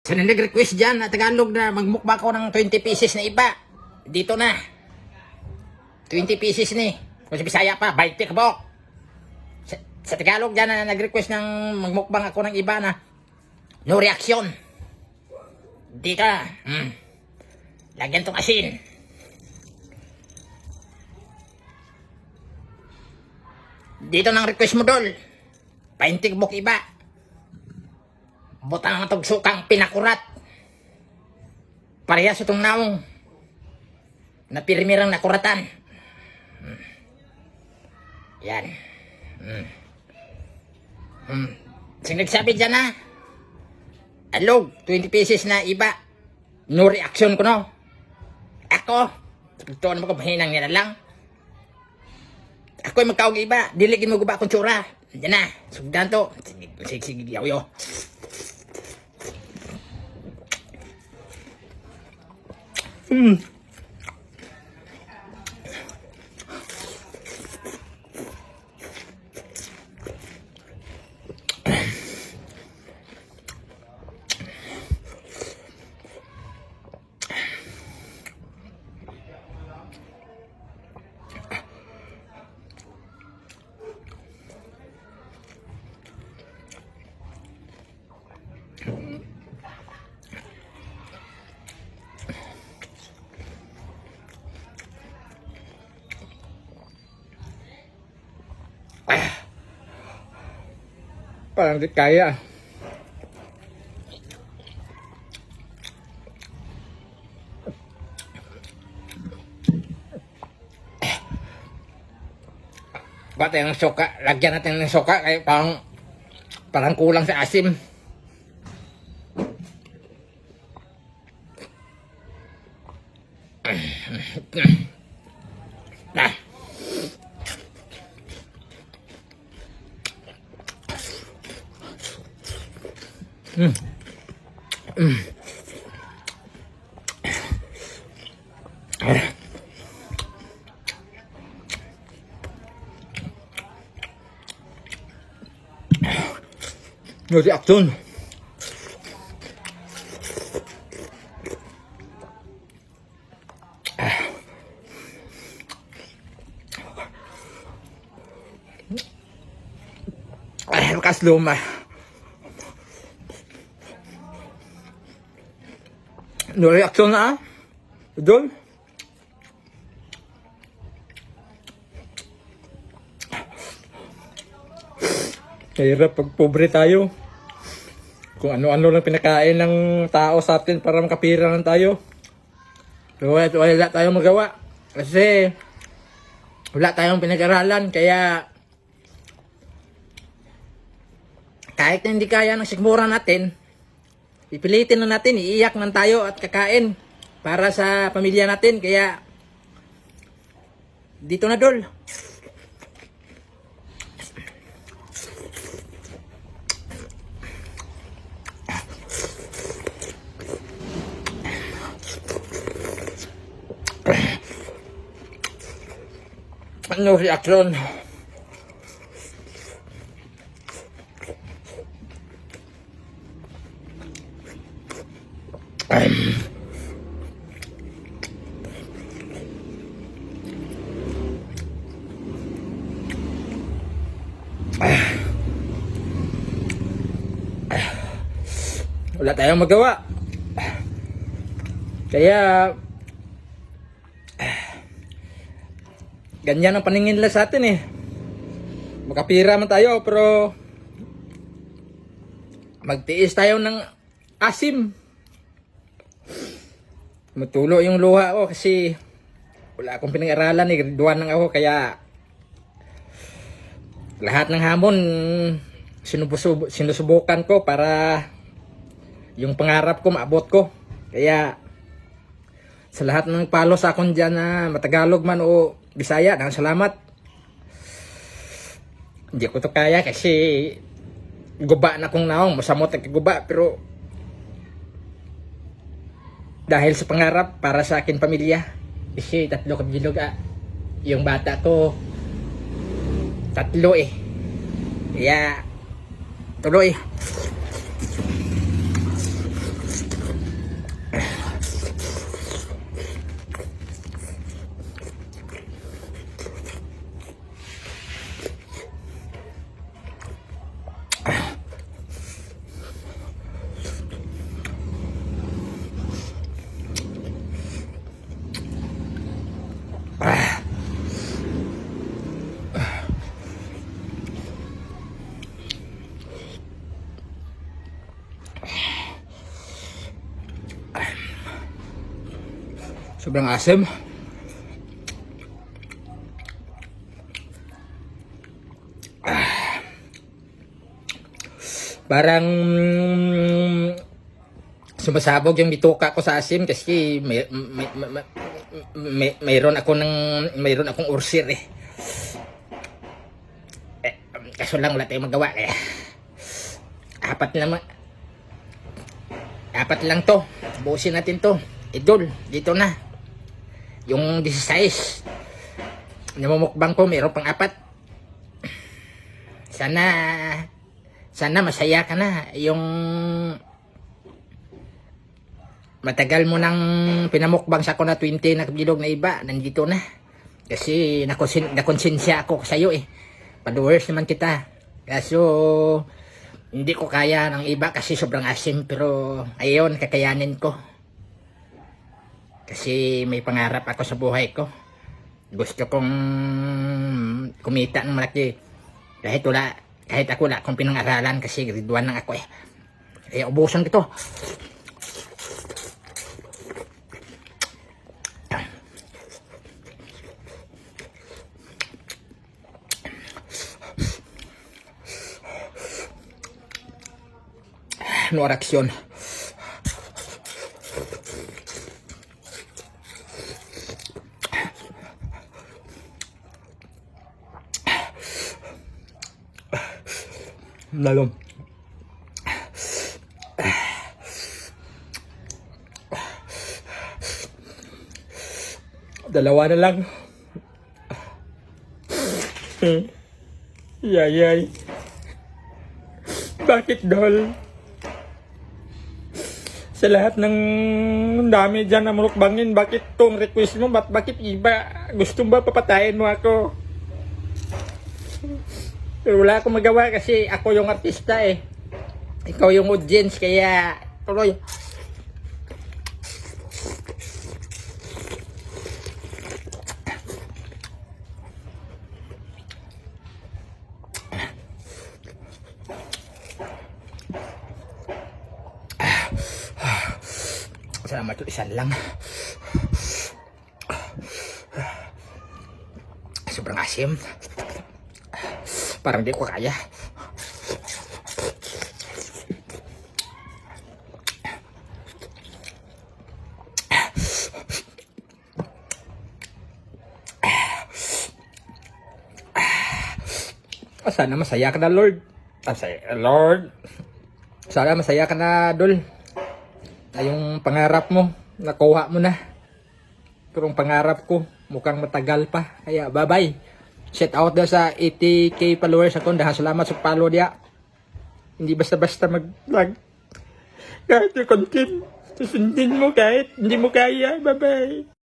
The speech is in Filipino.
Sa nag-request dyan na Tagalog na magmukbang ko ng 20 pieces na iba. Dito na. 20 pieces ni. Kung sa Bisaya pa, 20 kabok. Sa Tagalog dyan na nag-request ng magmukbang ako ng iba na no reaction. Di ka. Lagyan tong asin. Dito nang request mo, Dol. 20 kabok iba. Butang ang tugsukang pinakurat. Parehas itong naong na pirmirang nakuratan. Yan. Sing nagsabi dyan na alog, 20 pieces na iba. No reaction ko no. Ako, tuan mo ko mahinang nila lang. Ako'y magkaog iba. Diligin mo guba akong tsura. Diyan na, sugdan to. Sige, yaw-yaw. Parang di kaya. Ba't yung suka? Lagyan natin ng suka. Kaya parang kulang sa asim. Nah. No reaction. Bekas luma. No reaction na. Idol. Hirap pag pobre tayo. Kung ano-ano lang pinakain ng tao sa atin para makapira lang tayo. Pero wala tayong magawa. Kasi wala tayong pinag-aralan. Kaya kahit na hindi kaya ng sigmura natin, pipilitin na natin, iiyak man tayo at kakain para sa pamilya natin. Kaya dito na, Dol. No reaction. Wala tayong magawa. Kaya ganyan ang paningin nila sa atin eh. Makapira man tayo pero magtiis tayo ng asim. Matulo yung luha ko kasi wala akong pinag-aralan eh. Graduan lang ako kaya lahat ng hamon sinusubukan ko para yung pangarap ko maabot ko. Kaya sa lahat ng palo sa akon dyan na matagalog man o Bisaya, salamat. Hindi ko to kaya kasi guba na kong naong, masamot ang guba, pero dahil sa pangarap para sa akin pamilya. Kasi 3 kabilog yung bata ko 3 eh. Kaya tuloy. Sobrang asim. Parang sumasabog yung bituka ko sa asim kasi mayroon akong ursir eh. Kaso lang wala tayong magawa eh. Apat lang to. Buusin natin to. Idol, dito na. Yung 16. Namumukbang ko, mayroon pang 4. Sana masaya ka na. Yung matagal mo nang pinamukbang sa ko na 20 na bilog na iba, nandito na. Kasi nakonsensya ako sa iyo eh. Followers naman kita. Kaso hindi ko kaya ng iba kasi sobrang asim, pero ayun, kakayanin ko. Kasi may pangarap ako sa buhay ko. Gusto kong kumita ng malaki. Kahit ako wala akong pinang-aralan kasi grade 1 lang ako eh. Kaya ubusan ko to. No reaksyon. Lalong. Dalawa na lang. Yay. Bakit, Dol? Sa lahat ng dami dyan na mukbangin, bakit tong request mo? Bakit iba? Gusto ba papatayin mo ako? Pero wala akong magawa kasi ako yung artista eh. Ikaw yung audience, kaya tuloy. Salamat to, isan lang. Sobrang asim. Parang di ko kaya. Sana masaya ka na, Lord. Lord. Sana masaya ka na, Dol. Yung pangarap mo, nakuha mo na. Pero ang pangarap ko, mukhang matagal pa. Kaya bye-bye. Shout out daw sa 80k followers ako. Dahil salamat sa follow dia. Hindi basta-basta mag-vlog. Kahit yung content, susundin mo kahit hindi mo kaya. Bye-bye.